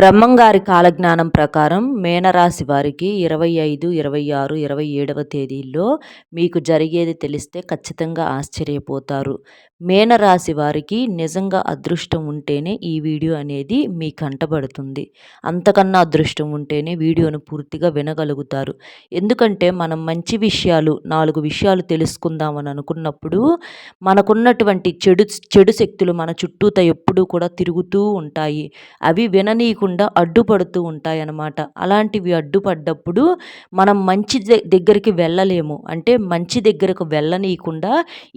బ్రహ్మంగారి కాలజ్ఞానం ప్రకారం మేనరాశి వారికి 25, 26, 27వ తేదీల్లో మీకు జరిగేది తెలిస్తే ఖచ్చితంగా ఆశ్చర్యపోతారు. మేనరాశి వారికి నిజంగా అదృష్టం ఉంటేనే ఈ వీడియో అనేది మీ కంటబడుతుంది. అంతకన్నా అదృష్టం ఉంటేనే వీడియోను పూర్తిగా వినగలుగుతారు. ఎందుకంటే మనం మంచి విషయాలు 4 విషయాలు తెలుసుకుందామని అనుకున్నప్పుడు మనకున్నటువంటి చెడు శక్తులు మన చుట్టూత ఎప్పుడూ కూడా తిరుగుతూ ఉంటాయి. అవి విననీయకుండా అడ్డుపడుతూ ఉంటాయన్నమాట. అలాంటివి అడ్డుపడ్డప్పుడు మనం మంచి దగ్గరికి వెళ్ళలేము. అంటే మంచి దగ్గరకు వెళ్ళనీయకుండా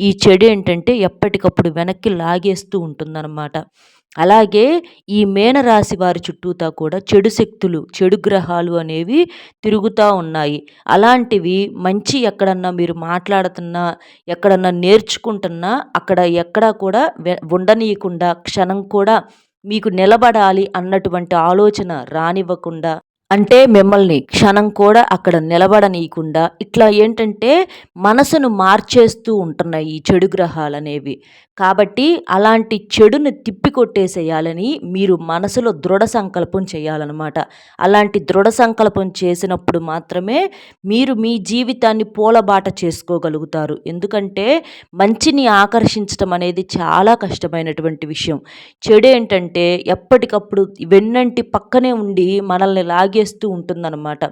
ఈ చెడు ఏంటంటే ఎప్పటికప్పుడు వెనక్కి లాగేస్తూ ఉంటుందన్నమాట. అలాగే ఈ మేనరాశి వారి చుట్టూతా కూడా చెడు శక్తులు, చెడు గ్రహాలు అనేవి తిరుగుతూ ఉన్నాయి. అలాంటివి మంచి ఎక్కడన్నా మీరు మాట్లాడుతున్నా, ఎక్కడన్నా నేర్చుకుంటున్నా అక్కడ ఎక్కడా కూడా ఉండనీయకుండా క్షణం కూడా మీకు నిలబడాలి అన్నటువంటి ఆలోచన రానివ్వకుండా, అంటే మిమ్మల్ని క్షణం కూడా అక్కడ నిలబడనీయకుండా ఇట్లా ఏంటంటే మనసును మార్చేస్తూ ఉంటున్నాయి ఈ చెడు గ్రహాలనేవి. కాబట్టి అలాంటి చెడుని తిప్పికొట్టేసేయాలని మీరు మనసులో దృఢ సంకల్పం చేయాలన్నమాట. అలాంటి దృఢ సంకల్పం చేసినప్పుడు మాత్రమే మీరు మీ జీవితాన్ని పూలబాట చేసుకోగలుగుతారు. ఎందుకంటే మంచిని ఆకర్షించడం అనేది చాలా కష్టమైనటువంటి విషయం. చెడు ఏంటంటే ఎప్పటికప్పుడు వెన్నంటి పక్కనే ఉండి మనల్ని లాగేస్తూ ఉంటుందన్నమాట.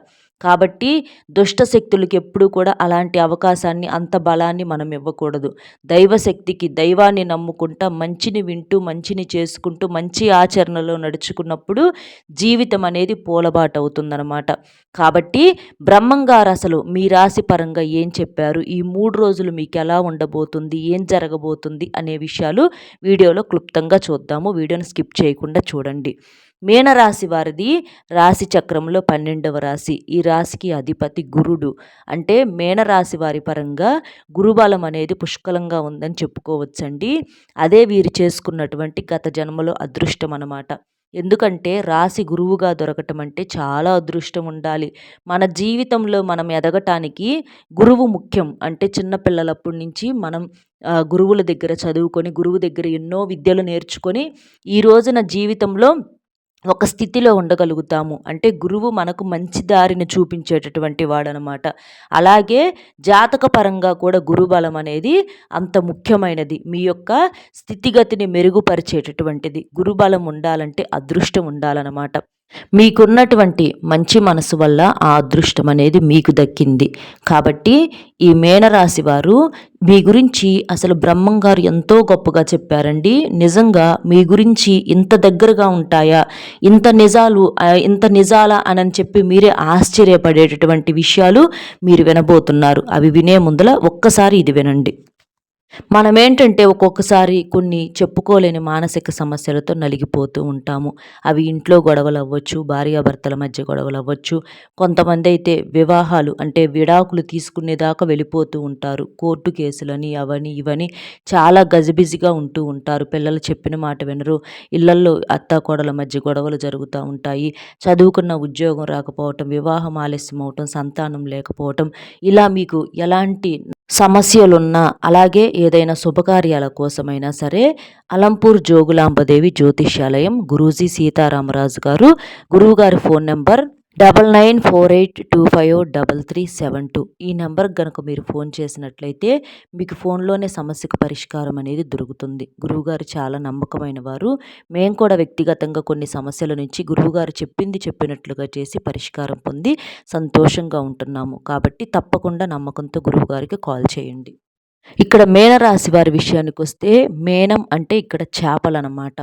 కాబట్టి దుష్ట శక్తులకి ఎప్పుడూ కూడా అలాంటి అవకాశాన్ని, అంత బలాన్ని మనం ఇవ్వకూడదు. దైవశక్తికి, దైవాన్ని నమ్ముకుంటా మంచిని వింటూ, మంచిని చేసుకుంటూ, మంచి ఆచరణలో నడుచుకున్నప్పుడు జీవితం అనేది పూలబాట అవుతుందన్నమాట. కాబట్టి బ్రహ్మంగారు అసలు మీ రాశి పరంగా ఏం చెప్పారు, ఈ 3 రోజులు మీకు ఎలా ఉండబోతుంది, ఏం జరగబోతుంది అనే విషయాలు వీడియోలో క్లుప్తంగా చూద్దాము. వీడియోని స్కిప్ చేయకుండా చూడండి. మీనరాశి వారిది రాశి చక్రంలో 12వ రాశి. ఈ రాశికి అధిపతి గురుడు. అంటే మీనరాశి వారి పరంగా గురుబలం అనేది పుష్కలంగా ఉందని చెప్పుకోవచ్చండి. అదే వీరు చేసుకున్నటువంటి గత జన్మలో అదృష్టం అన్నమాట. ఎందుకంటే రాశి గురువుగా దొరకటం అంటే చాలా అదృష్టం ఉండాలి. మన జీవితంలో మనం ఎదగటానికి గురువు ముఖ్యం. అంటే చిన్నపిల్లలప్పటి నుంచి మనం గురువుల దగ్గర చదువుకొని, గురువు దగ్గర ఎన్నో విద్యలు నేర్చుకొని ఈ రోజున జీవితంలో ఒక స్థితిలో ఉండగలుగుతాము. అంటే గురువు మనకు మంచి దారిని చూపించేటటువంటి వాడనమాట. అలాగే జాతక పరంగా కూడా గురుబలం అనేది అంత ముఖ్యమైనది. మీ యొక్క స్థితిగతిని మెరుగుపరిచేటటువంటిది. గురుబలం ఉండాలంటే అదృష్టం ఉండాలన్నమాట. మీకున్నటువంటి మంచి మనసు వల్ల ఆ అదృష్టం అనేది మీకు దక్కింది. కాబట్టి ఈ మీనరాశి వారు మీ గురించి అసలు బ్రహ్మంగారు ఎంతో గొప్పగా చెప్పారండి. నిజంగా మీ గురించి ఇంత దగ్గరగా ఉంటాయా, ఇంత నిజాలా అని చెప్పి మీరే ఆశ్చర్యపడేటటువంటి విషయాలు మీరు వినబోతున్నారు. అవి వినే ముందల ఒక్కసారి ఇది వినండి. మనమేంటంటే ఒక్కొక్కసారి కొన్ని చెప్పుకోలేని మానసిక సమస్యలతో నలిగిపోతూ ఉంటాము. అవి ఇంట్లో గొడవలు అవ్వచ్చు, భార్యాభర్తల మధ్య గొడవలు అవ్వచ్చు. కొంతమంది అయితే వివాహాలు అంటే విడాకులు తీసుకునేదాకా వెళ్ళిపోతూ ఉంటారు. కోర్టు కేసులని అవని ఇవని చాలా గజిబిజిగా ఉంటూ ఉంటారు. పిల్లలు చెప్పిన మాట వినరు. ఇళ్లల్లో అత్తాకోడల మధ్య గొడవలు జరుగుతూ ఉంటాయి. చదువుకున్న ఉద్యోగం రాకపోవటం, వివాహం ఆలస్యం అవటం, సంతానం లేకపోవటం, ఇలా మీకు ఎలాంటి సమస్యలున్నా, అలాగే ఏదైనా శుభకార్యాల కోసమైనా సరే అలంపూర్ జోగులాంబదేవి జ్యోతిష్యాలయం గురూజీ సీతారామరాజు గారు, గురువుగారి ఫోన్ నెంబర్ 9948253372. ఈ నెంబర్కి కనుక మీరు ఫోన్ చేసినట్లయితే మీకు ఫోన్లోనే సమస్యకు పరిష్కారం అనేది దొరుకుతుంది. గురువుగారు చాలా నమ్మకమైన వారు. మేము కూడా వ్యక్తిగతంగా కొన్ని సమస్యల నుంచి గురువుగారు చెప్పినట్లుగా చేసి పరిష్కారం పొంది సంతోషంగా ఉంటున్నాము. కాబట్టి తప్పకుండా నమ్మకంతో గురువుగారికి కాల్ చేయండి. ఇక్కడ మీనరాశి వారి విషయానికి వస్తే, మేనం అంటే ఇక్కడ చేపలన్నమాట.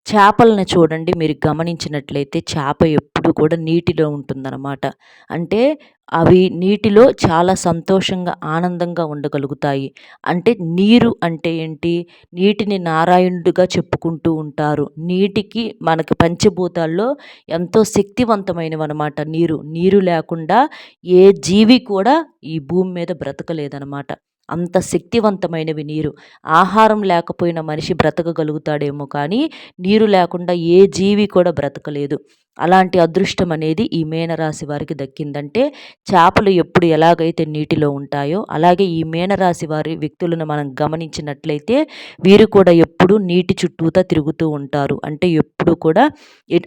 చేపలను చూడండి, మీరు గమనించినట్లయితే చేప ఎప్పుడు కూడా నీటిలో ఉంటుందన్నమాట. అంటే అవి నీటిలో చాలా సంతోషంగా, ఆనందంగా ఉండగలుగుతాయి. అంటే నీరు అంటే ఏంటి, నీటిని నారాయణుడిగా చెప్పుకుంటూ ఉంటారు. నీటికి మనకి పంచభూతాల్లో ఎంతో శక్తివంతమైనవన్నమాట నీరు. నీరు లేకుండా ఏ జీవి కూడా ఈ భూమి మీద బ్రతకలేదన్నమాట. అంత శక్తివంతమైనవి నీరు. ఆహారం లేకపోయిన మనిషి బ్రతకగలుగుతాడేమో కానీ నీరు లేకుండా ఏ జీవి కూడా బ్రతకలేదు. అలాంటి అదృష్టం అనేది ఈ మీనరాశి వారికి దక్కిందంటే, చేపలు ఎప్పుడు ఎలాగైతే నీటిలో ఉంటాయో అలాగే ఈ మీనరాశి వారి వ్యక్తులను మనం గమనించినట్లయితే వీరు కూడా ఎప్పుడు నీటి చుట్టూతా తిరుగుతూ ఉంటారు. అంటే ఎప్పుడు ఎప్పుడూ కూడా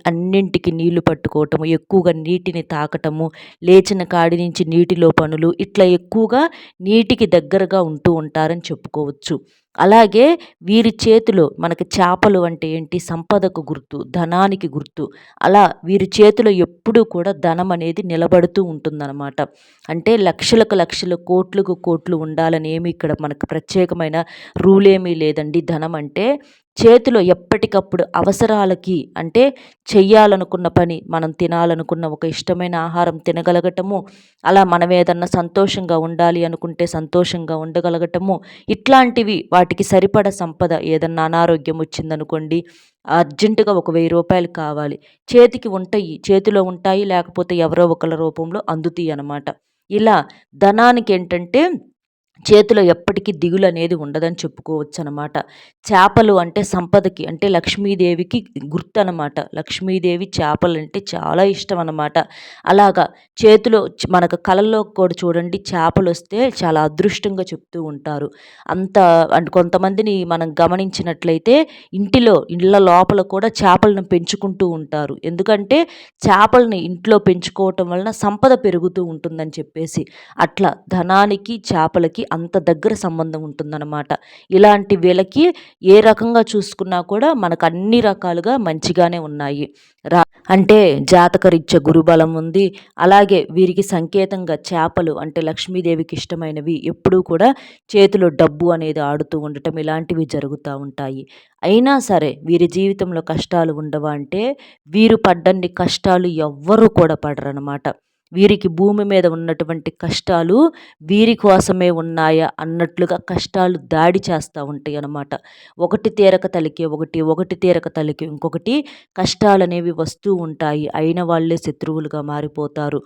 అన్నింటికి నీళ్లు పట్టుకోవటము, ఎక్కువగా నీటిని తాకటము, లేచిన కాడి నుంచి నీటిలో పనులు, ఇట్లా ఎక్కువగా నీటికి దగ్గరగా ఉంటూ ఉంటారని చెప్పుకోవచ్చు. అలాగే వీరి చేతిలో మనకి చేపలు అంటే ఏంటి, సంపదకు గుర్తు, ధనానికి గుర్తు. అలా వీరి చేతిలో ఎప్పుడూ కూడా ధనం అనేది నిలబడుతూ ఉంటుందన్నమాట. అంటే లక్షలకు లక్షలు, కోట్లకు కోట్లు ఉండాలని ఏమి ఇక్కడ మనకు ప్రత్యేకమైన రూల్ ఏమీ లేదండి. ధనం అంటే చేతిలో ఎప్పటికప్పుడు అవసరాలకి, అంటే చెయ్యాలనుకున్న పని, మనం తినాలనుకున్న ఒక ఇష్టమైన ఆహారం తినగలగటము, అలా మనం ఏదన్నా సంతోషంగా ఉండాలి అనుకుంటే సంతోషంగా ఉండగలగటము, ఇట్లాంటివి వాటికి సరిపడ సంపద. ఏదన్నా అనారోగ్యం వచ్చిందనుకోండి, అర్జెంటుగా ఒక 1000 రూపాయలు కావాలి, చేతికి ఉంటాయి, చేతిలో ఉంటాయి, లేకపోతే ఎవరో ఒకళ్ళ రూపంలో అందుతాయి అన్నమాట. ఇలా ధనానికి ఏంటంటే చేతిలో ఎప్పటికీ దిగులు అనేది ఉండదని చెప్పుకోవచ్చనమాట. చేపలు అంటే సంపదకి, అంటే లక్ష్మీదేవికి గుర్తనమాట. లక్ష్మీదేవి చేపలంటే చాలా ఇష్టం అన్నమాట. అలాగా చేతిలో మనకు కళల్లో కూడా చూడండి, చేపలొస్తే చాలా అదృష్టంగా చెప్తూ ఉంటారు. అంత అంటే కొంతమందిని మనం గమనించినట్లయితే ఇళ్ళ లోపల కూడా చేపలను పెంచుకుంటూ ఉంటారు. ఎందుకంటే చేపలని ఇంట్లో పెంచుకోవటం వలన సంపద పెరుగుతూ ఉంటుందని చెప్పేసి. అట్లా ధనానికి, చేపలకి అంత దగ్గర సంబంధం ఉంటుందన్నమాట. ఇలాంటి వీళ్ళకి ఏ రకంగా చూసుకున్నా కూడా మనకు అన్ని రకాలుగా మంచిగానే ఉన్నాయి. అంటే జాతకరీత్యా గురుబలం ఉంది. అలాగే వీరికి సంకేతంగా చేపలు అంటే లక్ష్మీదేవికి ఇష్టమైనవి, ఎప్పుడూ కూడా చేతిలో డబ్బు అనేది ఆడుతూ ఉండటం, ఇలాంటివి జరుగుతూ ఉంటాయి. అయినా సరే వీరి జీవితంలో కష్టాలు ఉండవా అంటే, వీరు పడ్డన్ని కష్టాలు ఎవ్వరూ కూడా పడరనమాట. వీరికి భూమి మీద ఉన్నటువంటి కష్టాలు వీరి కోసమే ఉన్నాయా అన్నట్లుగా కష్టాలు దాడి చేస్తూ ఉంటాయి అన్నమాట. ఒకటి తీరక తలికే ఒకటి, ఒకటి తీరక తలికి ఇంకొకటి కష్టాలనేవి వస్తూ ఉంటాయి. అయిన వాళ్ళే శత్రువులుగా మారిపోతారు.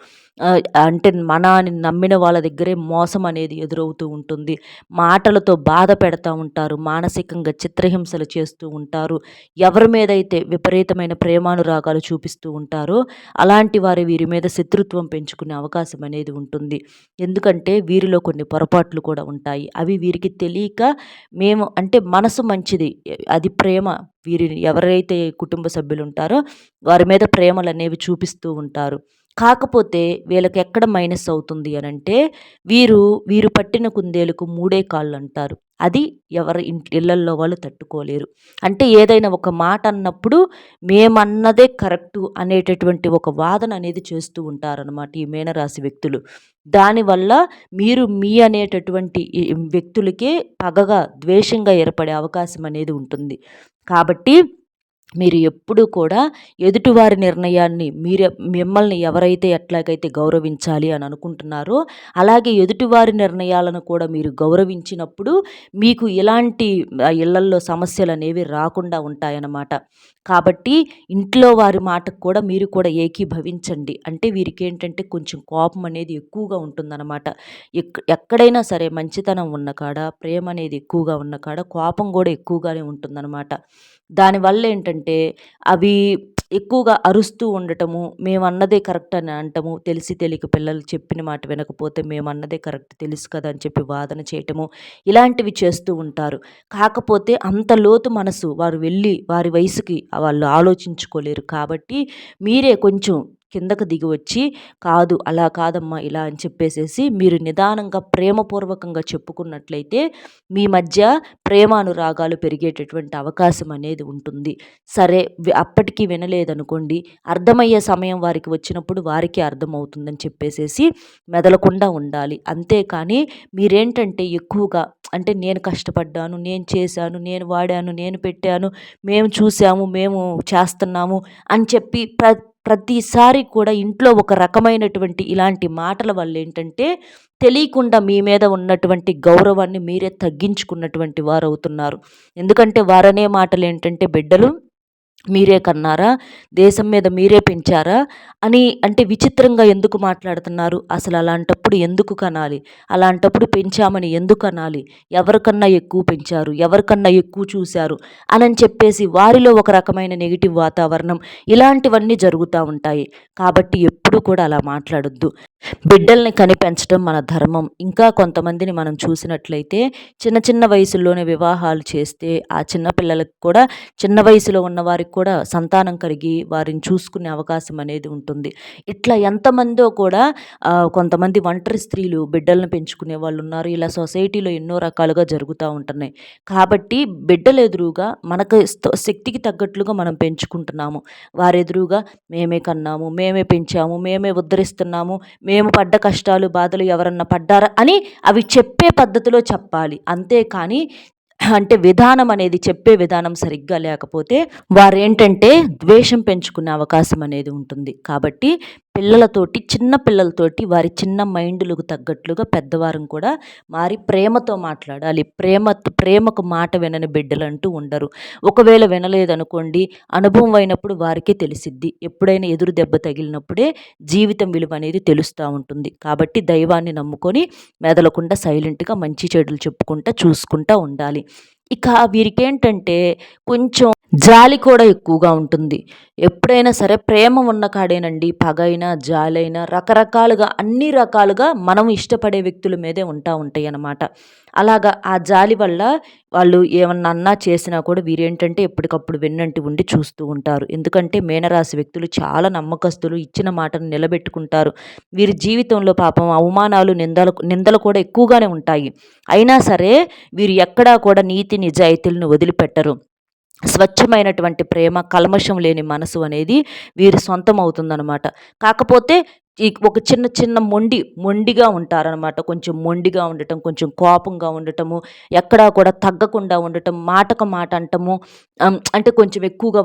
అంటే అని నమ్మిన వాళ్ళ దగ్గరే మోసం అనేది ఎదురవుతూ ఉంటుంది. మాటలతో బాధ పెడతా ఉంటారు. మానసికంగా చిత్రహింసలు చేస్తూ ఉంటారు. ఎవరి మీదైతే విపరీతమైన ప్రేమానురాగాలు చూపిస్తూ ఉంటారో అలాంటి వారు వీరి మీద శత్రుత్వం పెంచుకునే అవకాశం అనేది ఉంటుంది. ఎందుకంటే వీరిలో కొన్ని పొరపాట్లు కూడా ఉంటాయి. అవి వీరికి తెలియక మేము అంటే మనసు మంచిది, అది ప్రేమ. వీరిని ఎవరైతే కుటుంబ సభ్యులు ఉంటారో వారి మీద ప్రేమలనేవి చూపిస్తూ ఉంటారు. కాకపోతే వీళ్ళకి ఎక్కడ మైనస్ అవుతుంది అనంటే, వీరు పట్టిన కుందేలుకు మూడే కాళ్ళు అంటారు. అది ఎవరి ఇళ్ళల్లో వాళ్ళు తట్టుకోలేరు. అంటే ఏదైనా ఒక మాట అన్నప్పుడు మేమన్నదే కరెక్టు అనేటటువంటి ఒక వాదన అనేది చేస్తూ ఉంటారనమాట ఈ మీనరాశి వ్యక్తులు. దానివల్ల మీ అనేటటువంటి ఈ వ్యక్తులకే పగగా, ద్వేషంగా ఏర్పడే అవకాశం అనేది ఉంటుంది. కాబట్టి మీరు ఎప్పుడూ కూడా ఎదుటివారి నిర్ణయాన్ని మిమ్మల్ని ఎవరైతే ఎట్లాగైతే గౌరవించాలి అని అనుకుంటున్నారో, అలాగే ఎదుటివారి నిర్ణయాలను కూడా మీరు గౌరవించినప్పుడు మీకు ఇలాంటి ఇళ్లల్లో సమస్యలనేవి రాకుండా ఉంటాయన్నమాట. కాబట్టి ఇంట్లో వారి మాటకు కూడా మీరు కూడా ఏకీభవించండి. అంటే వీరికేంటంటే కొంచెం కోపం అనేది ఎక్కువగా ఉంటుందన్నమాట. ఎక్కడైనా సరే మంచితనం ఉన్న కాడ, ప్రేమ అనేది ఎక్కువగా ఉన్న కాడ కోపం కూడా ఎక్కువగానే ఉంటుందన్నమాట. దానివల్ల ఏంటంటే అవి ఎక్కువగా అరుస్తూ ఉండటము, మేమన్నదే కరెక్ట్ అని అంటము, తెలిసి తెలియక పిల్లలు చెప్పిన మాట వినకపోతే మేమన్నదే కరెక్ట్ తెలుసు కదా అని చెప్పి వాదన చేయటము, ఇలాంటివి చేస్తూ ఉంటారు. కాకపోతే అంత లోతు మనసు వారు వెళ్ళి వారి వయసుకి వాళ్ళు ఆలోచించుకోలేరు. కాబట్టి మీరే కొంచెం కిందకు దిగి వచ్చి, కాదు అలా కాదమ్మా ఇలా అని చెప్పేసేసి మీరు నిదానంగా ప్రేమపూర్వకంగా చెప్పుకున్నట్లయితే మీ మధ్య ప్రేమానురాగాలు పెరిగేటటువంటి అవకాశం అనేది ఉంటుంది. సరే అప్పటికి వినలేదనుకోండి, అర్థమయ్యే సమయం వారికి వచ్చినప్పుడు వారికి అర్థమవుతుందని చెప్పేసేసి మెదలకుండా ఉండాలి. అంతేకాని మీరేంటంటే ఎక్కువగా అంటే నేను కష్టపడ్డాను, నేను చేశాను, నేను వాడాను, నేను పెట్టాను, మేము చూసాము, మేము చేస్తున్నాము అని చెప్పి ప్రతిసారి కూడా ఇంట్లో ఒక రకమైనటువంటి ఇలాంటి మాటల వల్ల ఏంటంటే తెలియకుండా మీ మీద ఉన్నటువంటి గౌరవాన్ని మీరే తగ్గించుకున్నటువంటి వారు అవుతున్నారు. ఎందుకంటే వారనే మాటలు ఏంటంటే, బిడ్డలు మీరే కన్నారా, దేశం మీద మీరే పెంచారా అని అంటే విచిత్రంగా ఎందుకు మాట్లాడుతున్నారు? అసలు అలాంటప్పుడు ఎందుకు కనాలి? అలాంటప్పుడు పెంచామని ఎందుకు అనాలి? ఎవరికన్నా ఎక్కువ పెంచారు, ఎవరికన్నా ఎక్కువ చూశారు అని చెప్పేసి వారిలో ఒక రకమైన నెగిటివ్ వాతావరణం, ఇలాంటివన్నీ జరుగుతూ ఉంటాయి. కాబట్టి ఎప్పుడూ ఎప్పుడు కూడా అలా మాట్లాడొద్దు. బిడ్డల్ని కనిపెంచడం మన ధర్మం. ఇంకా కొంతమందిని మనం చూసినట్లయితే చిన్న చిన్న వయసుల్లోనే వివాహాలు చేస్తే ఆ చిన్న పిల్లలకి కూడా చిన్న వయసులో ఉన్నవారికి కూడా సంతానం కలిగి వారిని చూసుకునే అవకాశం అనేది ఉంటుంది. ఇట్లా ఎంతమందో కూడా కొంతమంది ఒంటరి స్త్రీలు బిడ్డలను పెంచుకునే వాళ్ళు ఉన్నారు. ఇలా సొసైటీలో ఎన్నో రకాలుగా జరుగుతూ ఉంటున్నాయి. కాబట్టి బిడ్డలు ఎదురుగా మనకు శక్తికి తగ్గట్లుగా మనం పెంచుకుంటున్నాము. వారెదురుగా మేమే కన్నాము, మేమే పెంచాము, మేమే ఉద్ధరిస్తున్నాము, మేము పడ్డ కష్టాలు బాధలు ఎవరన్నా పడ్డారా అని అవి చెప్పే పద్ధతిలో చెప్పాలి. అంతేకాని అంటే విధానం అనేది చెప్పే విధానం సరిగ్గా లేకపోతే వారేంటంటే ద్వేషం పెంచుకునే అవకాశం అనేది ఉంటుంది. కాబట్టి పిల్లలతోటి చిన్న పిల్లలతోటి వారి చిన్న మైండులకు తగ్గట్లుగా పెద్దవారం కూడా మారి ప్రేమతో మాట్లాడాలి. ప్రేమకు మాట వినని బిడ్డలంటూ ఉండరు. ఒకవేళ వినలేదనుకోండి, అనుభవం అయినప్పుడు వారికే తెలిసిద్ది. ఎప్పుడైనా ఎదురు దెబ్బ తగిలినప్పుడే జీవితం విలువ అనేది తెలుస్తూ ఉంటుంది. కాబట్టి దైవాన్ని నమ్ముకొని మెదలకుండా సైలెంట్గా మంచి చెడులు చెప్పుకుంటా చూసుకుంటా ఉండాలి. ఇక వీరికేంటంటే కొంచెం జాలి కూడా ఎక్కువగా ఉంటుంది. ఎప్పుడైనా సరే ప్రేమ ఉన్న కాడేనండి పగైనా, జాలైనా రకరకాలుగా అన్ని రకాలుగా మనం ఇష్టపడే వ్యక్తుల మీదే ఉంటాయి అన్నమాట. అలాగా ఆ జాలి వల్ల వాళ్ళు ఏమన్నా అన్నా చేసినా కూడా వీరేంటంటే ఎప్పటికప్పుడు వెన్నంటి ఉండి చూస్తూ ఉంటారు. ఎందుకంటే మీనరాశి వ్యక్తులు చాలా నమ్మకస్తులు, ఇచ్చిన మాటను నిలబెట్టుకుంటారు. వీరి జీవితంలో పాపం అవమానాలు, నిందలు కూడా ఎక్కువగానే ఉంటాయి. అయినా సరే వీరు ఎక్కడా కూడా నీతి నిజాయితీలను వదిలిపెట్టరు. స్వచ్ఛమైనటువంటి ప్రేమ, కల్మషం లేని మనసు అనేది వీరి సొంతం అవుతుందనమాట. కాకపోతే ఒక చిన్న చిన్న మొండిగా ఉంటారనమాట. కొంచెం మొండిగా ఉండటం, కొంచెం కోపంగా ఉండటము, ఎక్కడా కూడా తగ్గకుండా ఉండటం, మాటకు మాట అంటము, అంటే కొంచెం ఎక్కువగా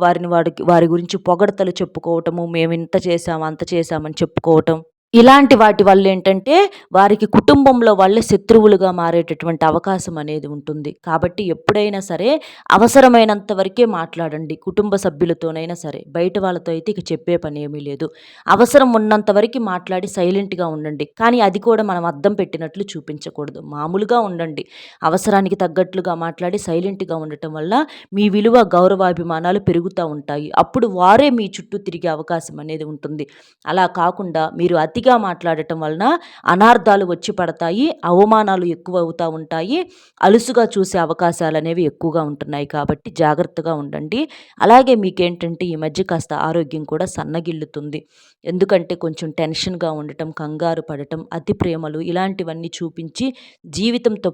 వారి గురించి పొగడ్తలు చెప్పుకోవటము, మేము ఇంత చేసాము, అంత చేసామని చెప్పుకోవటం. ఇలాంటి వాటి వల్ల ఏంటంటే వారికి కుటుంబంలో వాళ్ళే శత్రువులుగా మారేటటువంటి అవకాశం అనేది ఉంటుంది. కాబట్టి ఎప్పుడైనా సరే అవసరమైనంత వరకే మాట్లాడండి. కుటుంబ సభ్యులతోనైనా సరే, బయట వాళ్ళతో అయితే ఇక చెప్పే పని ఏమీ లేదు. అవసరం ఉన్నంత వరకు మాట్లాడి సైలెంట్గా ఉండండి. కానీ అది కూడా మనం అద్దం పెట్టినట్లు చూపించకూడదు. మామూలుగా ఉండండి. అవసరానికి తగ్గట్లుగా మాట్లాడి సైలెంట్గా ఉండటం వల్ల మీ విలువ, గౌరవాభిమానాలు పెరుగుతూ ఉంటాయి. అప్పుడు వారే మీ చుట్టూ తిరిగే అవకాశం అనేది ఉంటుంది. అలా కాకుండా మీరు అతిగా మాట్లాడటం వలన అనార్థాలు వచ్చి పడతాయి, అవమానాలు ఎక్కువ అవుతూ ఉంటాయి, అలుసుగా చూసే అవకాశాలు అనేవి ఎక్కువగా ఉంటున్నాయి. కాబట్టి జాగ్రత్తగా ఉండండి. అలాగే మీకేంటంటే ఈ మధ్య కాస్త ఆరోగ్యం కూడా సన్నగిల్లుతుంది. ఎందుకంటే కొంచెం టెన్షన్గా ఉండటం, కంగారు పడటం, అతి ప్రేమలు ఇలాంటివన్నీ చూపించి జీవితంతో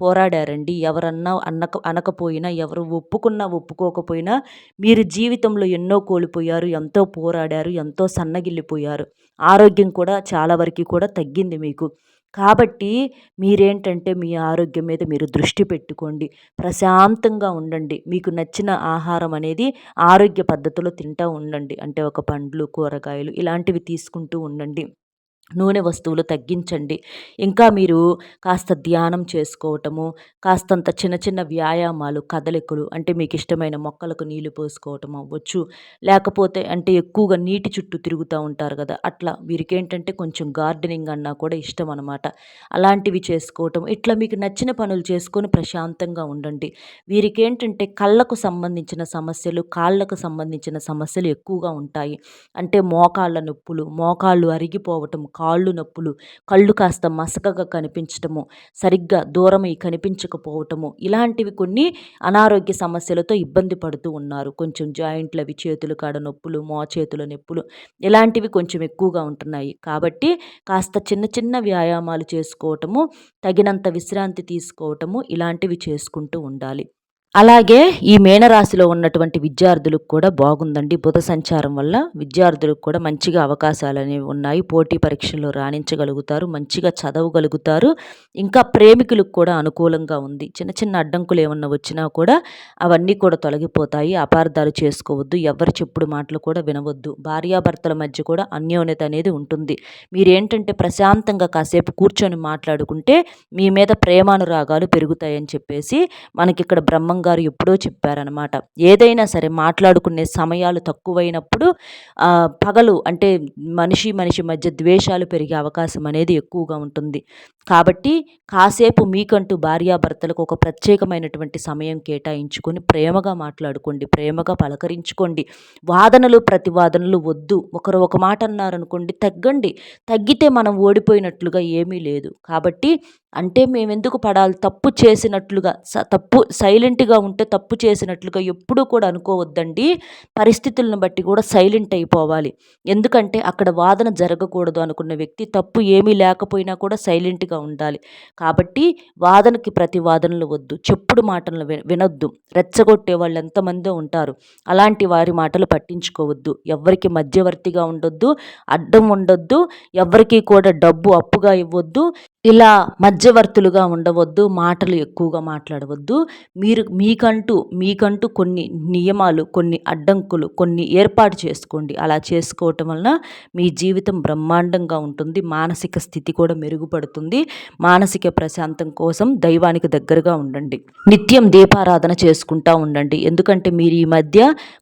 పోరాడారండి. ఎవరన్నా అనకపోయినా, ఎవరు ఒప్పుకున్నా ఒప్పుకోకపోయినా మీరు జీవితంలో ఎన్నో కోల్పోయారు, ఎంతో పోరాడారు, ఎంతో సన్నగిల్లిపోయారు. ఆరోగ్యం కూడా చాలా వరకు కూడా తగ్గింది మీకు. కాబట్టి మీరేంటంటే మీ ఆరోగ్యం మీద మీరు దృష్టి పెట్టుకోండి. ప్రశాంతంగా ఉండండి. మీకు నచ్చిన ఆహారం అనేది ఆరోగ్య పద్ధతిలో తింటూ ఉండండి. అంటే ఒక పండ్లు, కూరగాయలు ఇలాంటివి తీసుకుంటూ ఉండండి. నూనె వస్తువులు తగ్గించండి. ఇంకా మీరు కాస్త ధ్యానం చేసుకోవటము, కాస్తంత చిన్న చిన్న వ్యాయామాలు, కదలికలు, అంటే మీకు ఇష్టమైన మొక్కలకు నీళ్లు పోసుకోవటం అవ్వచ్చు. లేకపోతే అంటే ఎక్కువగా నీటి చుట్టూ తిరుగుతూ ఉంటారు కదా, అట్లా వీరికేంటంటే కొంచెం గార్డెనింగ్ అన్నా కూడా ఇష్టం అనమాట. అలాంటివి చేసుకోవటం, ఇట్లా మీకు నచ్చిన పనులు చేసుకొని ప్రశాంతంగా ఉండండి. వీరికేంటంటే కళ్ళకు సంబంధించిన సమస్యలు, కాళ్ళకు సంబంధించిన సమస్యలు ఎక్కువగా ఉంటాయి. అంటే మోకాళ్ళ నొప్పులు, మోకాళ్ళు అరిగిపోవటం, కాళ్ళు నొప్పులు, కళ్ళు కాస్త మసకగా కనిపించటము, సరిగ్గా దూరమై కనిపించకపోవటము, ఇలాంటివి కొన్ని అనారోగ్య సమస్యలతో ఇబ్బంది పడుతూ ఉన్నారు. కొంచెం జాయింట్లవి, చేతులు కాడ నొప్పులు, మోచేతుల నొప్పులు ఇలాంటివి కొంచెం ఎక్కువగా ఉంటున్నాయి. కాబట్టి కాస్త చిన్న చిన్న వ్యాయామాలు చేసుకోవటము, తగినంత విశ్రాంతి తీసుకోవటము ఇలాంటివి చేసుకుంటూ ఉండాలి. అలాగే ఈ మీనరాశిలో ఉన్నటువంటి విద్యార్థులకు కూడా బాగుందండి. బుధ సంచారం వల్ల విద్యార్థులకు కూడా మంచిగా అవకాశాలు అనేవి ఉన్నాయి. పోటీ పరీక్షల్లో రాణించగలుగుతారు, మంచిగా చదవగలుగుతారు. ఇంకా ప్రేమికులకు కూడా అనుకూలంగా ఉంది. చిన్న చిన్న అడ్డంకులు ఏమన్నా వచ్చినా కూడా అవన్నీ కూడా తొలగిపోతాయి. అపార్థాలు చేసుకోవద్దు, ఎవరి చెప్పుడు మాటలు కూడా వినవద్దు. భార్యాభర్తల మధ్య కూడా అన్యోన్యత అనేది ఉంటుంది. మీరేంటంటే ప్రశాంతంగా కాసేపు కూర్చొని మాట్లాడుకుంటే మీ మీద ప్రేమానురాగాలు పెరుగుతాయని చెప్పేసి మనకి ఇక్కడ బ్రహ్మం బ్రహ్మంగారు ఎప్పుడో చెప్పారనమాట. ఏదైనా సరే మాట్లాడుకునే సమయాలు తక్కువైనప్పుడు పగలు అంటే మనిషి మధ్య ద్వేషాలు పెరిగే అవకాశం అనేది ఎక్కువగా ఉంటుంది. కాబట్టి కాసేపు మీకంటూ భార్యాభర్తలకు ఒక ప్రత్యేకమైనటువంటి సమయం కేటాయించుకొని ప్రేమగా మాట్లాడుకోండి. ప్రేమగా పలకరించుకోండి. వాదనలు, ప్రతివాదనలు వద్దు. ఒకరు ఒక మాట అన్నారనుకోండి తగ్గండి. తగ్గితే మనం ఓడిపోయినట్లుగా ఏమీ లేదు. కాబట్టి అంటే మేమెందుకు పడాలి? తప్పు చేసినట్లుగా తప్పు సైలెంట్‌గా ఉంటే తప్పు చేసినట్లుగా ఎప్పుడూ కూడా అనుకోవద్దండి. పరిస్థితులను బట్టి కూడా సైలెంట్ అయిపోవాలి. ఎందుకంటే అక్కడ వాదన జరగకూడదు అనుకున్న వ్యక్తి తప్పు ఏమీ లేకపోయినా కూడా సైలెంట్‌గా ఉండాలి. కాబట్టి వాదనకి ప్రతివాదనలు వద్దు. చెప్పుడు మాటలను వినొద్దు. రెచ్చగొట్టే వాళ్ళు ఎంతమందో ఉంటారు. అలాంటి వారి మాటలు పట్టించుకోవద్దు. ఎవ్వరికి మధ్యవర్తిగా ఉండొద్దు. అడ్డం ఉండొద్దు. ఎవ్వరికీ కూడా డబ్బు అప్పుగా ఇవ్వొద్దు. ఇలా మధ్యవర్తులుగా ఉండవద్దు. మాటలు ఎక్కువగా మాట్లాడవద్దు. మీకంటూ కొన్ని నియమాలు, కొన్ని అడ్డంకులు, కొన్ని ఏర్పాటు చేసుకోండి. అలా చేసుకోవటం వలన మీ జీవితం బ్రహ్మాండంగా ఉంటుంది. మానసిక స్థితి కూడా మెరుగుపడుతుంది. మానసిక ప్రశాంతం కోసం దైవానికి దగ్గరగా ఉండండి. నిత్యం దీపారాధన చేసుకుంటూ ఉండండి. ఎందుకంటే మీరు ఈ మధ్య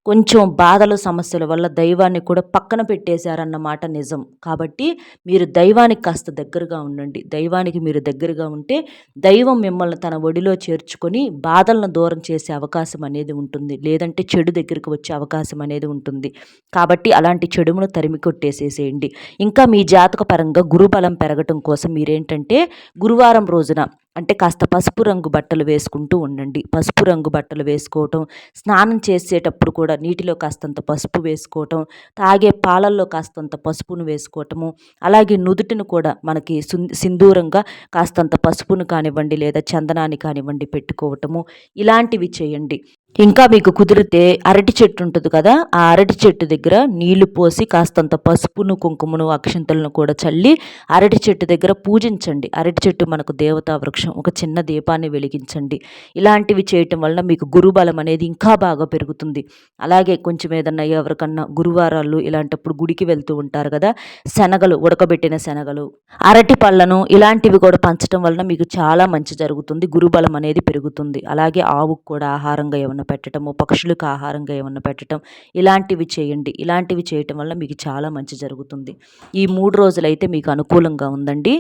కొంచెం బాధలు, సమస్యల వల్ల దైవాన్ని కూడా పక్కన పెట్టేశారన్నమాట నిజం. కాబట్టి మీరు దైవానికి కాస్త దగ్గరగా ఉండండి. దైవానికి మీరు దగ్గరగా ఉంటే దైవం మిమ్మల్ని తన ఒడిలో చేర్చుకొని బాధలను దూరం చేసే అవకాశం అనేది ఉంటుంది. లేదంటే చెడు దగ్గరికి వచ్చే అవకాశం అనేది ఉంటుంది. కాబట్టి అలాంటి చెడుమును తరిమి కొట్టేసేసేయండి. ఇంకా మీ జాతక పరంగా గురుబలం పెరగటం కోసం మీరేంటంటే గురువారం రోజున అంటే కాస్త పసుపు రంగు బట్టలు వేసుకుంటూ ఉండండి. పసుపు రంగు బట్టలు వేసుకోవటం, స్నానం చేసేటప్పుడు కూడా నీటిలో కాస్తంత పసుపు వేసుకోవటం, తాగే పాలల్లో కాస్తంత పసుపును వేసుకోవటము, అలాగే నుదుటిని కూడా మనకి సింధూరంగా కాస్తంత పసుపును కానివ్వండి లేదా చందనాన్ని కానివ్వండి పెట్టుకోవటము, ఇలాంటివి చేయండి. ఇంకా మీకు కుదిరితే అరటి చెట్టు ఉంటుంది కదా, ఆ అరటి చెట్టు దగ్గర నీళ్లు పోసి కాస్తంత పసుపును, కుంకుమను, అక్షంతలను కూడా చల్లి అరటి చెట్టు దగ్గర పూజించండి. అరటి చెట్టు మనకు దేవతా వృక్షం. ఒక చిన్న దీపాన్ని వెలిగించండి. ఇలాంటివి చేయటం వలన మీకు గురుబలం అనేది ఇంకా బాగా పెరుగుతుంది. అలాగే కొంచెం ఏదన్నా ఎవరికన్నా గురువారాలు ఇలాంటప్పుడు గుడికి వెళ్తూ ఉంటారు కదా, శనగలు, ఉడకబెట్టిన శనగలు, అరటి పళ్ళను ఇలాంటివి కూడా పంచడం వలన మీకు చాలా మంచి జరుగుతుంది. గురుబలం అనేది పెరుగుతుంది. అలాగే ఆవుకు కూడా ఆహారంగా ఏమన్నా పెట్టడము, పక్షులకు ఆహారంగా ఏమన్నా పెట్టడం, ఇలాంటివి చేయండి. ఇలాంటివి చేయటం వల్ల మీకు చాలా మంచి జరుగుతుంది. ఈ 3 రోజులైతే మీకు అనుకూలంగా ఉందండి.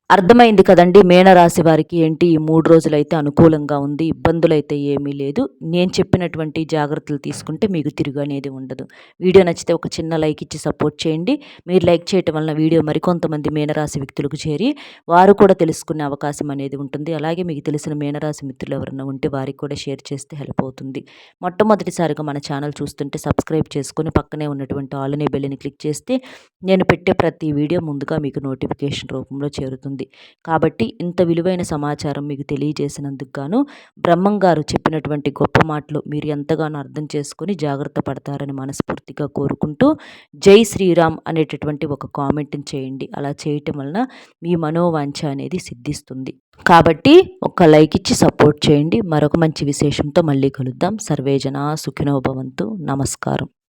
అర్థమైంది కదండి. మీనరాశి వారికి ఏంటి ఈ 3 రోజులైతే అనుకూలంగా ఉంది. ఇబ్బందులైతే ఏమీ లేదు. నేను చెప్పినటువంటి జాగ్రత్తలు తీసుకుంటే మీకు తిరుగు అనేది ఉండదు. వీడియో నచ్చితే ఒక చిన్న లైక్ ఇచ్చి సపోర్ట్ చేయండి. మీరు లైక్ చేయటం వలన వీడియో మరికొంతమంది మీనరాశి వ్యక్తులకు చేరి వారు కూడా తెలుసుకునే అవకాశం అనేది ఉంటుంది. అలాగే మీకు తెలిసిన మీనరాశి మిత్రులు ఎవరైనా ఉంటే వారికి కూడా షేర్ చేస్తే హెల్ప్ అవుతుంది. మొట్టమొదటిసారిగా మన ఛానల్ చూస్తుంటే సబ్స్క్రైబ్ చేసుకొని పక్కనే ఉన్నటువంటి ఆల్ అనే బెల్ని క్లిక్ చేస్తే నేను పెట్టే ప్రతి వీడియో ముందుగా మీకు నోటిఫికేషన్ రూపంలో చేరుతుంది. కాబట్టి ఇంత విలువైన సమాచారం మీకు తెలియజేసినందుకు గాను బ్రహ్మంగారు చెప్పినటువంటి గొప్ప మాటలు మీరు ఎంతగానో అర్థం చేసుకొని జాగ్రత్త పడతారని మనస్ఫూర్తిగా కోరుకుంటూ జై శ్రీరామ్ అనేటటువంటి ఒక కామెంట్ని చేయండి. అలా చేయటం వలన మీ మనోవాంఛ అనేది సిద్ధిస్తుంది. కాబట్టి ఒక లైక్ ఇచ్చి సపోర్ట్ చేయండి. మరొక మంచి విశేషంతో మళ్ళీ కలుద్దాం. సర్వేజన సుఖినో భవంతు. నమస్కారం.